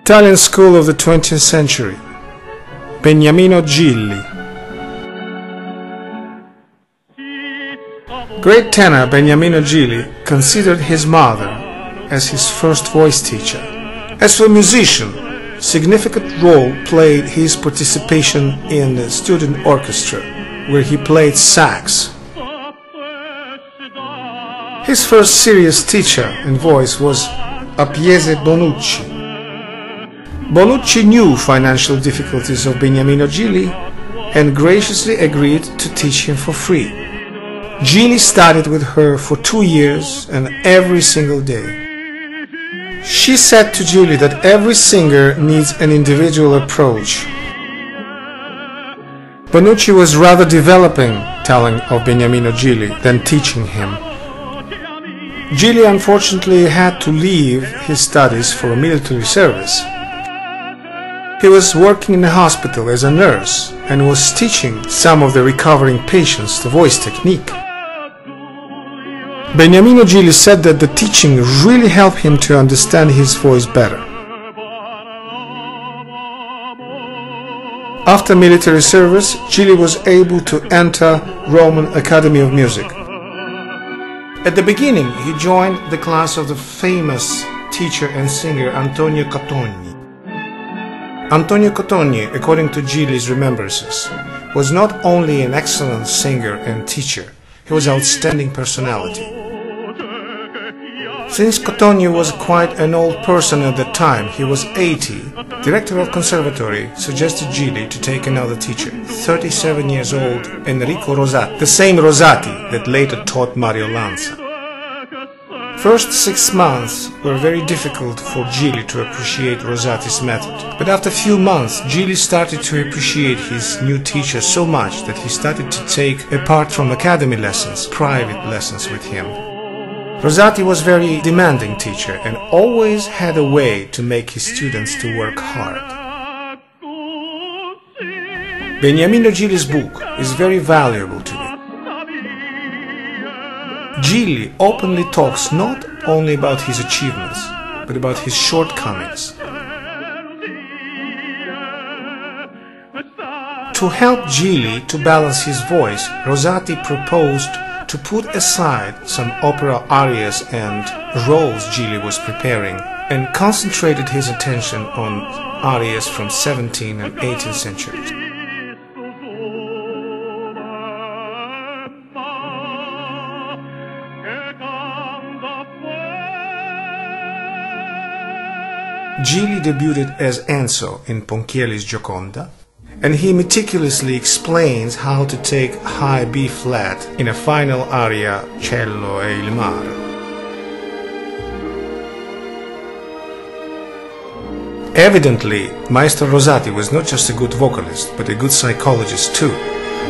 Italian school of the 20th century. Beniamino Gigli. Great tenor Beniamino Gigli considered his mother as his first voice teacher. As for musician, significant role played his participation in the student orchestra, where he played sax. His first serious teacher in voice was Appiese Bonucci. Bonucci knew financial difficulties of Beniamino Gigli and graciously agreed to teach him for free. Gigli studied with her for 2 years and every single day. She said to Gigli that every singer needs an individual approach. Bonucci was rather developing talent of Beniamino Gigli than teaching him. Gigli unfortunately had to leave his studies for a military service. He was working in a hospital as a nurse and was teaching some of the recovering patients the voice technique. Beniamino Gigli said that the teaching really helped him to understand his voice better. After military service, Gigli was able to enter Roman Academy of Music. At the beginning, he joined the class of the famous teacher and singer Antonio Cotogni. Antonio Cotogni, according to Gigli's remembrances, was not only an excellent singer and teacher, he was an outstanding personality. Since Cotogni was quite an old person at that time, he was 80, director of conservatory suggested Gigli to take another teacher, 37 years old Enrico Rosati, the same Rosati that later taught Mario Lanza. First 6 months were very difficult for Gigli to appreciate Rosati's method, but after a few months Gigli started to appreciate his new teacher so much that he started to take, apart from academy lessons, private lessons with him. Rosati was a very demanding teacher and always had a way to make his students to work hard. Beniamino Gigli's book is very valuable to me. Gigli openly talks not only about his achievements, but about his shortcomings. To help Gigli to balance his voice, Rosati proposed to put aside some opera arias and roles Gigli was preparing and concentrated his attention on arias from 17th and 18th centuries. Gigli debuted as Enzo in Ponchielli's Gioconda, and he meticulously explains how to take high B flat in a final aria Cielo e il mare. Evidently, Maestro Rosati was not just a good vocalist, but a good psychologist too.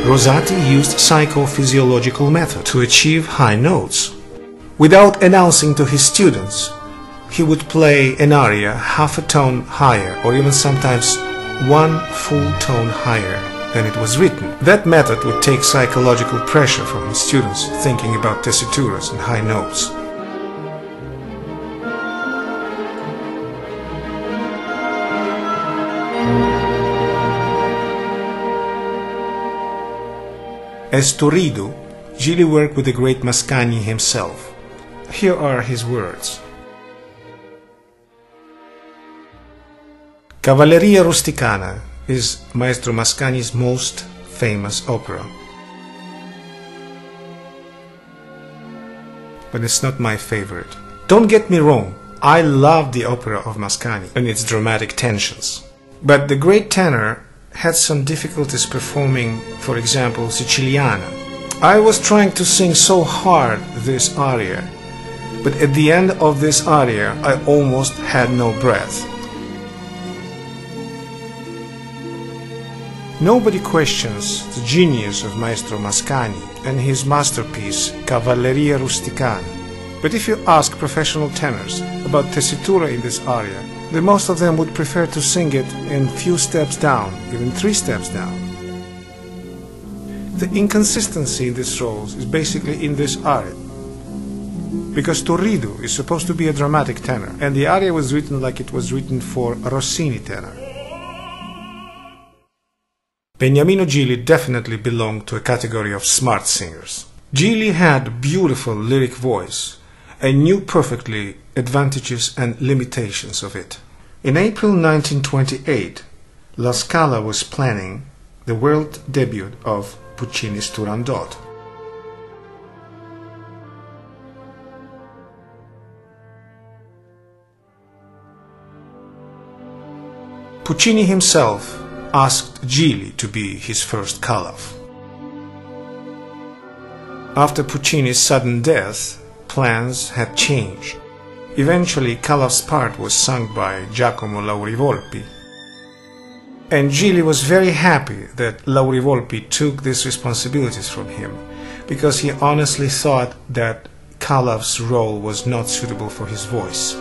Rosati used psychophysiological method to achieve high notes. Without announcing to his students, he would play an aria half a tone higher, or even sometimes 1 full tone higher than it was written. That method would take psychological pressure from his students thinking about tessituras and high notes. As Torido, Gigli worked with the great Mascagni himself. Here are his words. Cavalleria Rusticana is Maestro Mascagni's most famous opera. But it's not my favorite. Don't get me wrong, I love the opera of Mascagni and its dramatic tensions. But the great tenor had some difficulties performing, for example, Siciliana. I was trying to sing so hard this aria, but at the end of this aria I almost had no breath. Nobody questions the genius of Maestro Mascagni and his masterpiece Cavalleria Rusticana. But if you ask professional tenors about tessitura in this aria, the most of them would prefer to sing it in few steps down, even 3 steps down. The inconsistency in these roles is basically in this aria. because Torrido is supposed to be a dramatic tenor, and the aria was written like it was written for a Rossini tenor. Beniamino Gigli definitely belonged to a category of smart singers. Gigli had a beautiful lyric voice and knew perfectly advantages and limitations of it. In April 1928, La Scala was planning the world debut of Puccini's Turandot. Puccini himself asked Gigli to be his first caliph. After Puccini's sudden death, plans had changed. Eventually, Caliph's part was sung by Giacomo Laurivolpi, and Gigli was very happy that Laurivolpi took these responsibilities from him, because he honestly thought that Caliph's role was not suitable for his voice.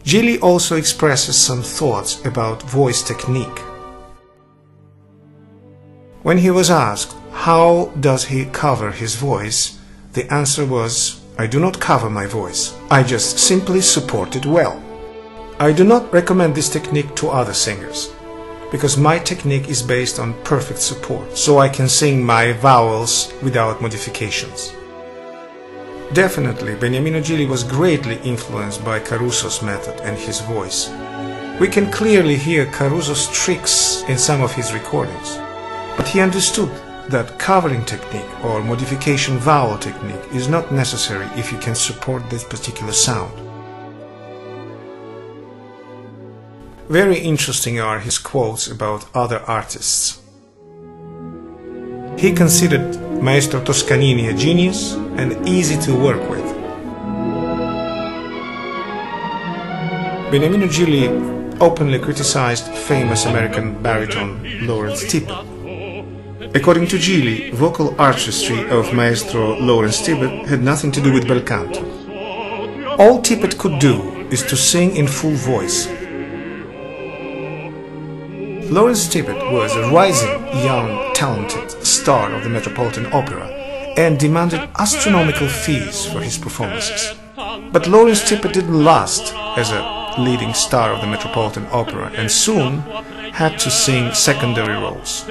Gigli also expresses some thoughts about voice technique. When he was asked how does he cover his voice, the answer was, "I do not cover my voice, I just simply support it well." I do not recommend this technique to other singers, because my technique is based on perfect support, so I can sing my vowels without modifications. Definitely, Beniamino Gigli was greatly influenced by Caruso's method and his voice. We can clearly hear Caruso's tricks in some of his recordings, but he understood that covering technique or modification vowel technique is not necessary if you can support this particular sound. Very interesting are his quotes about other artists. He considered Maestro Toscanini a genius and easy to work with. Beniamino Gigli openly criticized famous American baritone Lawrence Tippett. According to Gigli, vocal artistry of Maestro Lawrence Tippett had nothing to do with bel canto. All Tippett could do is to sing in full voice. Lawrence Tippett was a rising, young, talented star of the Metropolitan Opera and demanded astronomical fees for his performances. But Lawrence Tippett didn't last as a leading star of the Metropolitan Opera and soon had to sing secondary roles.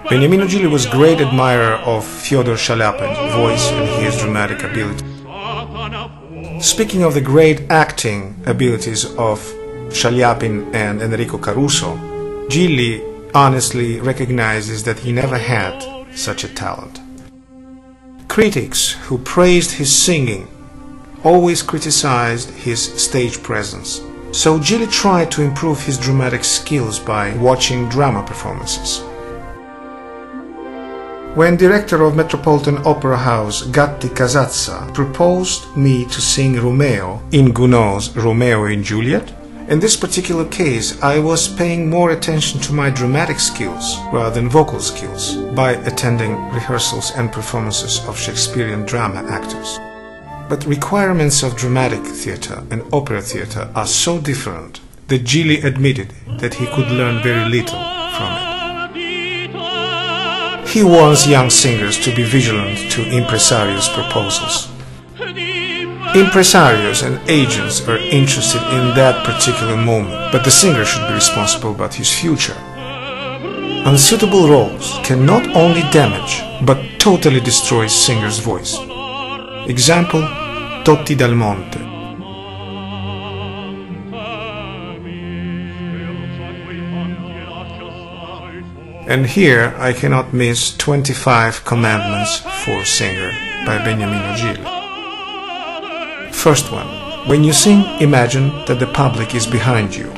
Beniamino Gigli was a great admirer of Fyodor Shaliapin's voice and his dramatic ability. Speaking of the great acting abilities of Shaliapin and Enrico Caruso, Gigli honestly recognizes that he never had such a talent. Critics who praised his singing always criticized his stage presence, so Gigli tried to improve his dramatic skills by watching drama performances. When director of Metropolitan Opera House Gatti Casazza proposed me to sing Romeo in Gounod's Romeo and Juliet, in this particular case I was paying more attention to my dramatic skills rather than vocal skills by attending rehearsals and performances of Shakespearean drama actors. But requirements of dramatic theatre and opera theatre are so different that Gigli admitted that he could learn very little from it. He warns young singers to be vigilant to impresarios' proposals. Impresarios and agents are interested in that particular moment, but the singer should be responsible about his future. Unsuitable roles can not only damage, but totally destroy singer's voice. Example, Totti dal Monte. And here I cannot miss 25 Commandments for Singer by Beniamino Gigli. First one, when you sing, imagine that the public is behind you.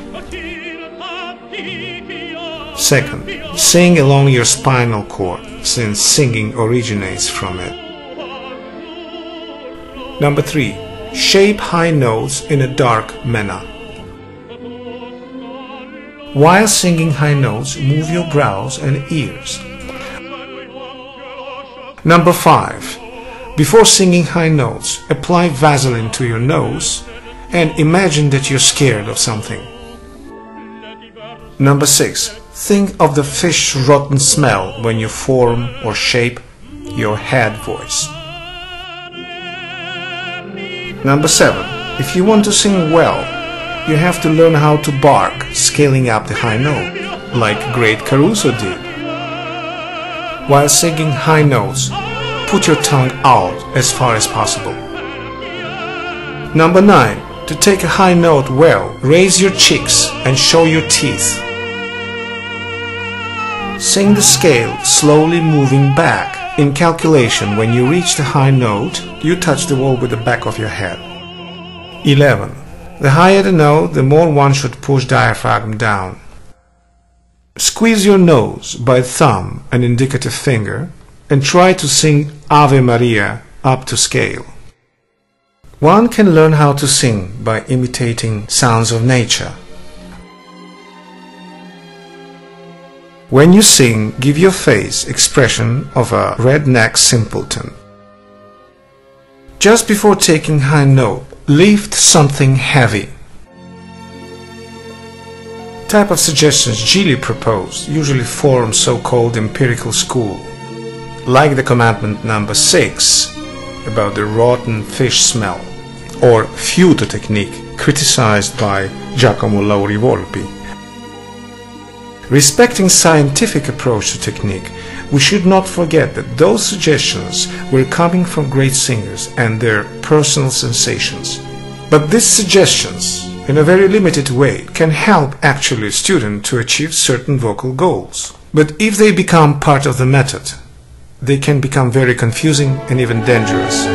Second, sing along your spinal cord, since singing originates from it. Number 3, shape high notes in a dark manner. While singing high notes, move your brows and ears. Number 5. Before singing high notes, apply Vaseline to your nose and imagine that you're scared of something. Number 6. Think of the fish rotten smell when you form or shape your head voice. Number 7. If you want to sing well, you have to learn how to bark, scaling up the high note, like great Caruso did. While singing high notes, put your tongue out as far as possible. Number 9. To take a high note well, raise your cheeks and show your teeth. Sing the scale slowly moving back. In calculation, when you reach the high note, you touch the wall with the back of your head. 11. The higher the note, the more one should push diaphragm down. Squeeze your nose by thumb and indicative finger and try to sing Ave Maria up to scale. One can learn how to sing by imitating sounds of nature. When you sing, give your face expression of a redneck simpleton. Just before taking high note, lift something heavy. Type of suggestions Gigli proposed usually form so-called empirical school, like the commandment number 6 about the rotten fish smell, or fiuto technique criticized by Giacomo Laurivolpi. Respecting scientific approach to technique, we should not forget that those suggestions were coming from great singers and their personal sensations. But these suggestions, in a very limited way, can help actually a student to achieve certain vocal goals. But if they become part of the method, they can become very confusing and even dangerous.